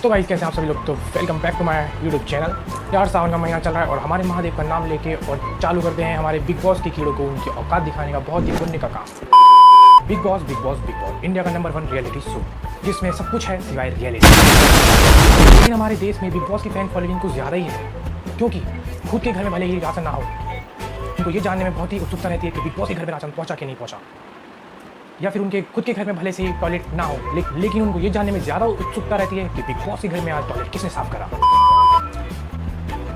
तो गाइस कैसे हैं आप सभी लोग। तो welcome back to my YouTube channel. यार सावन का महीना चल रहा है और हमारे महादेव का नाम लेके और चालू करते हैं हमारे बिग बॉस की कीड़ों को उनकी औकात दिखाने का बहुत ही पुण्य का काम। बिग बॉस इंडिया का नंबर 1 रियलिटी शो जिसमें सब कुछ है सिवाय रियलिटी। लेकिन हमारे देश में बिग बॉस की फैन फॉलोइंग कुछ ज़्यादा ही है, क्योंकि खुद के घर में भले ही राशन ना हो, उनको ये जानने में बहुत ही उत्सुकता रहती है कि बिग बॉस के घर में राशन पहुँचा कि नहीं पहुँचा, या फिर उनके खुद के घर में भले से टॉयलेट ना हो, लेकिन उनको ये जानने में ज़्यादा उत्सुकता रहती है कि बिग बॉस के घर में आज टॉयलेट किसने साफ करा।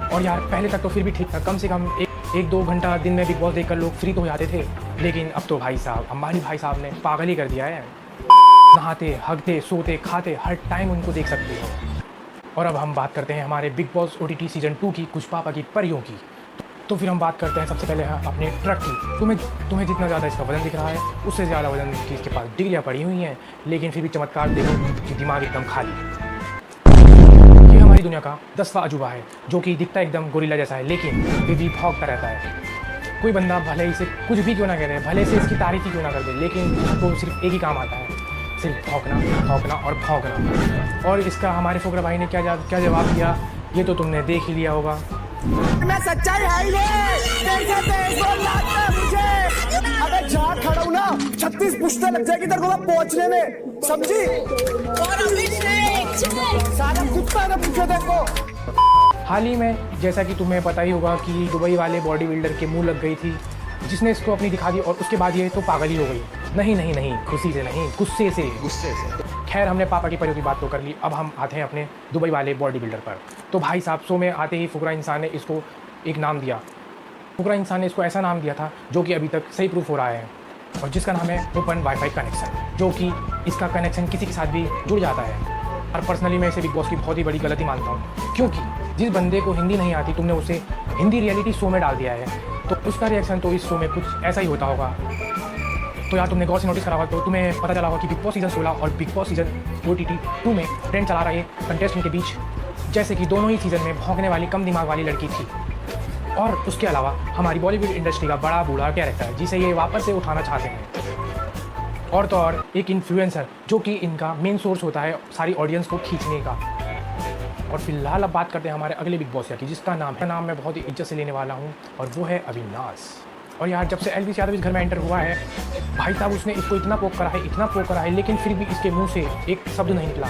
और यार पहले तक तो फिर भी ठीक था, कम से कम एक दो घंटा दिन में बिग बॉस देखकर लोग फ्री तो हो जाते थे। लेकिन अब तो भाई साहब, अंबानी भाई साहब ने पागल ही कर दिया है। नहाते, हगते, सोते, खाते हर टाइम उनको देख सकते हो। और अब हम बात करते हैं हमारे बिग बॉस OTT सीजन 2 की, कुछ पापा की परियों की। तो फिर हम बात करते हैं सबसे पहले अपने ट्रक की। तुम्हें जितना ज़्यादा इसका वजन दिख रहा है, उससे ज़्यादा वजन की इसके पास डिग्रियाँ पड़ी हुई हैं, लेकिन फिर भी चमत्कार देखो कि दिमाग एकदम खाली। ये हमारी दुनिया का 10वां अजूबा है, जो कि दिखता एकदम गोरिल्ला जैसा है, लेकिन फिर भी भौंकता रहता है। कोई बंदा भले इसे कुछ भी क्यों ना कह रहे, भले से इसकी तारीफ ही क्यों ना कर दे, लेकिन उसको सिर्फ एक ही काम आता है, सिर्फ भौंकना और भौंकना। और इसका हमारे फुकरा भाई ने क्या जवाब दिया, ये तो तुमने देख ही लिया होगा। मैं सच्चाई है मुझे। अबे जहाँ खड़ा हूँ ना, 36 पुश्ते लग जाएगी तेरे को पहुँचने में, समझी? सारा कुत्ता ने पूछा देखो। हाल ही में जैसा कि तुम्हें पता ही होगा कि दुबई वाले बॉडी बिल्डर के मुंह लग गई थी, जिसने इसको अपनी दिखा दी और उसके बाद ये तो पागल ही हो गई। नहीं, खुशी से नहीं, गुस्से से। खैर, हमने पापा की परियों की बात तो कर ली, अब हम आते हैं अपने दुबई वाले बॉडी बिल्डर पर। तो भाई साहब, शो में आते ही फुकरा इंसान ने इसको एक नाम दिया। फुकरा इंसान ने इसको ऐसा नाम दिया था जो कि अभी तक सही प्रूफ हो रहा है, और जिसका नाम है ओपन वाईफाई कनेक्शन, जो कि इसका कनेक्शन किसी के साथ भी जुड़ जाता है। और पर्सनली मैं इसे बिग बॉस की बहुत ही बड़ी गलती मानता हूँ, क्योंकि जिस बंदे को हिंदी नहीं आती, तुमने उसे हिंदी रियलिटी शो में डाल दिया है, तो उसका रिएक्शन तो इस शो में कुछ ऐसा ही होता होगा। तो यार तुमने गौर से नोटिस करा होगा, तो तुम्हें पता चला होगा कि बिग बॉस सीजन 16 और बिग बॉस सीजन OTT 2 में ट्रेंड चला रहे कंटेस्टेंट के बीच, जैसे कि दोनों ही सीजन में भौंकने वाली कम दिमाग वाली लड़की थी, और उसके अलावा हमारी बॉलीवुड इंडस्ट्री का बड़ा बूढ़ा कैरेक्टर जिसे ये वापस से उठाना चाहते हैं, और तो और एक इन्फ्लुएंसर जो कि इनका मेन सोर्स होता है सारी ऑडियंस को खींचने का। और फिलहाल अब बात करते हैं हमारे अगले बिग बॉस की, जिसका नाम मैं बहुत ही इज्जत से लेने वाला हूँ, और वो है अविनाश। और यार जब से एलविस यादव इस घर में एंटर हुआ है, भाई साहब उसने इसको इतना पोक करा है, लेकिन फिर भी इसके मुंह से एक शब्द नहीं निकला।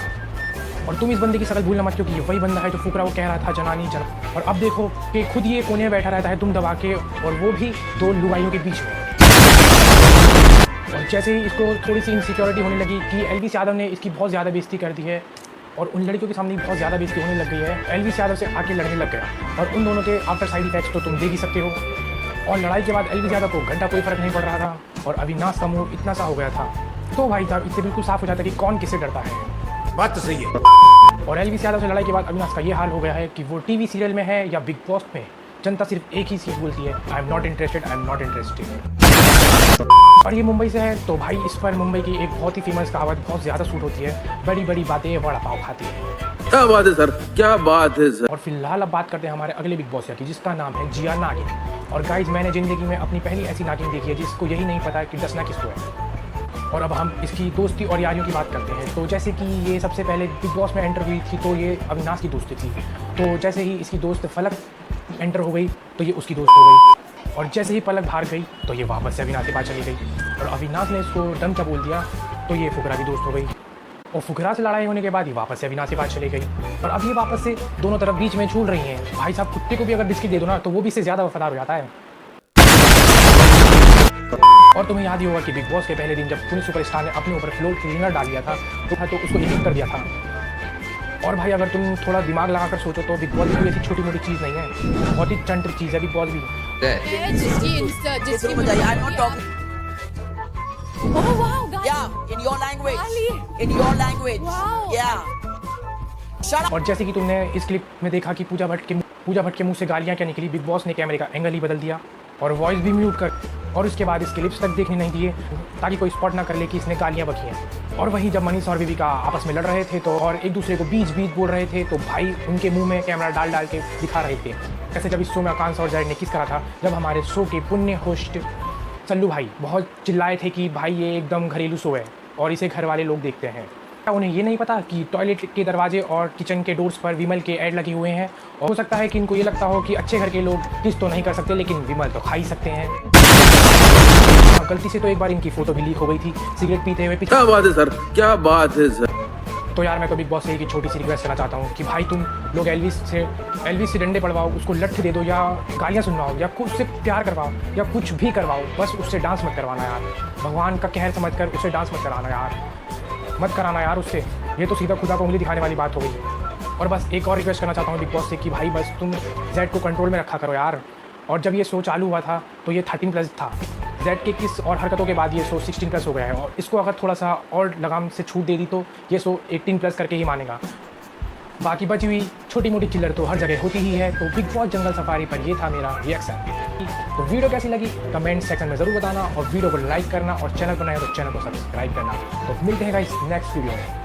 और तुम इस बंदे की शकल भूलना मत, क्योंकि वही बंदा है जो फुकरा वो कह रहा था जनानी जन। और अब देखो कि खुद ये कोने में बैठा रहता है दुम दबा के, और वो भी दो लुगाइयों के बीच में। और जैसे ही इसको थोड़ी सी इनसिक्योरिटी होने लगी कि एलविस यादव ने इसकी बहुत ज़्यादा बेइज्जती कर दी है, और उन लड़कियों के सामने बहुत ज़्यादा बेइज्जती होने लग गई है, एलविस यादव से आके लड़ने लग गया। और उन दोनों के आफ्टर साइड इफेक्ट्स तो तुम देख ही सकते हो। और लड़ाई के बाद एलविस यादव को घंटा कोई फर्क नहीं पड़ रहा था, और अविनाश का मुंह इतना सा हो गया था। तो भाई साहब, इससे बिल्कुल साफ हो जाता है कि कौन किससे डरता है। बात तो सही है। और एलविस यादव से लड़ाई के बाद अविनाश का ये हाल हो गया है कि वो टीवी सीरियल में है या बिग बॉस में, जनता सिर्फ एक ही चीज़ बोलती है, आई एम नॉट इंटरेस्टेड। और ये मुंबई से है, तो भाई इस पर मुंबई की एक बहुत ही फेमस कहावत बहुत ज़्यादा सूट होती है, बड़ी बड़ी बातें वड़ा पाव खाती है। क्या बात है सर, क्या बात है सर। और फिलहाल अब बात करते हैं हमारे अगले बिग बॉस की, जिसका नाम है जिया नागिन। और गाइज, मैंने ज़िंदगी में अपनी पहली ऐसी नागिन देखी है जिसको यही नहीं पता है कि डसना किसको है। और अब हम इसकी दोस्ती और यारियों की बात करते हैं। तो जैसे कि ये सबसे पहले बिग बॉस में एंटर हुई थी, तो ये अविनाश की दोस्ती थी। तो जैसे ही इसकी दोस्त फलक एंटर हो गई, तो ये उसकी दोस्त हो गई। और जैसे ही पलक बाहर गई, तो ये वापस से अविनाश के पास चली गई। और अविनाश ने इसको डम क्या बोल दिया, तो ये फुकरा की दोस्त हो गई। और फुकरा से लड़ाई होने के बाद ये वापस से अविनाश के पास चली गई। और अब ये वापस से दोनों तरफ बीच में झूल रही हैं। भाई साहब, कुत्ते को भी अगर बिस्किट दे दो ना, तो वो भी इससे ज़्यादा वफादार हो जाता है। और तुम्हें याद ही होगा कि बिग बॉस के पहले दिन जब पुलिस सुपरस्टार ने अपने ऊपर फ्लोर क्लीनर डाल दिया था, तो उसको इविक्ट कर दिया था। और भाई अगर तुम थोड़ा दिमाग लगाकर सोचो, तो बिग बॉस भी ऐसी छोटी मोटी चीज़ नहीं है, बहुत ही चंट चीज़ है बिग बॉस भी। Oh wow, guys. Yeah, in your language. Ali. In your language. Wow. Yeah. Shut up. और जैसे कि तुमने इस क्लिप में देखा कि पूजा भट्ट के मुंह से गालियाँ क्या निकली, बिग बॉस ने कैमरे का एंगल ही बदल दिया और वॉइस भी म्यूट कर, और उसके बाद इसके लिप्स तक देखने नहीं दिए, ताकि कोई स्पॉट ना कर ले कि इसने गालियाँ बकी हैं। और वहीं जब मनीष और बीबी का आपस में लड़ रहे थे, तो और एक दूसरे को बीच बोल रहे थे, तो भाई उनके मुंह में कैमरा डाल के दिखा रहे थे। जैसे जब इस शो में आकांक्षा और जैड ने किस करा था, जब हमारे शो के पुण्य होस्ट सल्लू भाई बहुत चिल्लाए थे कि भाई ये एकदम घरेलू शो है और इसे घर वाले लोग देखते हैं। उन्हें ये नहीं पता कि टॉयलेट के दरवाजे और किचन के डोर्स पर विमल के ऐड लगे हुए हैं, और हो सकता है कि इनको ये लगता हो कि अच्छे घर के लोग किस तो नहीं कर सकते, लेकिन विमल तो खा ही सकते हैं। गलती से तो एक बार इनकी फोटो भी लीक हो गई थी सिगरेट पीते हुए क्या बात है सर, क्या बात है सर। तो यार मैं तो बिग बॉस से एक छोटी सी रिक्वेस्ट करना चाहता हूँ कि भाई तुम लोग एल्विस से डंडे पड़वाओ, उसको लठ दे दो या गालियाँ सुनवाओ या कुछ से प्यार करवाओ या कुछ भी करवाओ, बस उससे डांस मत करवाना यार। भगवान का कहर समझकर उससे डांस मत कराना यार, मत कराना यार उससे। ये तो सीधा खुदा को उंगली दिखाने वाली बात हो गई। और बस एक और रिक्वेस्ट करना चाहता हूँ बिग बॉस से कि भाई बस तुम जेड को कंट्रोल में रखा करो यार। और जब ये शो चालू हुआ था तो ये 13+ था, जेड के किस और हरकतों के बाद ये शो 16+ हो गया है, और इसको अगर थोड़ा सा और लगाम से छूट दे दी तो ये शो 18+ करके ही मानेगा। बाकी बची हुई छोटी मोटी चिल्लर तो हर जगह होती ही है। तो बिग बॉस जंगल सफारी पर ये था मेरा रिएक्शन। तो वीडियो कैसी लगी कमेंट सेक्शन में ज़रूर बताना, और वीडियो को लाइक करना, और चैनल पर नए हो तो चैनल को सब्सक्राइब करना। तो मिलते हैं गाइस नेक्स्ट वीडियो में।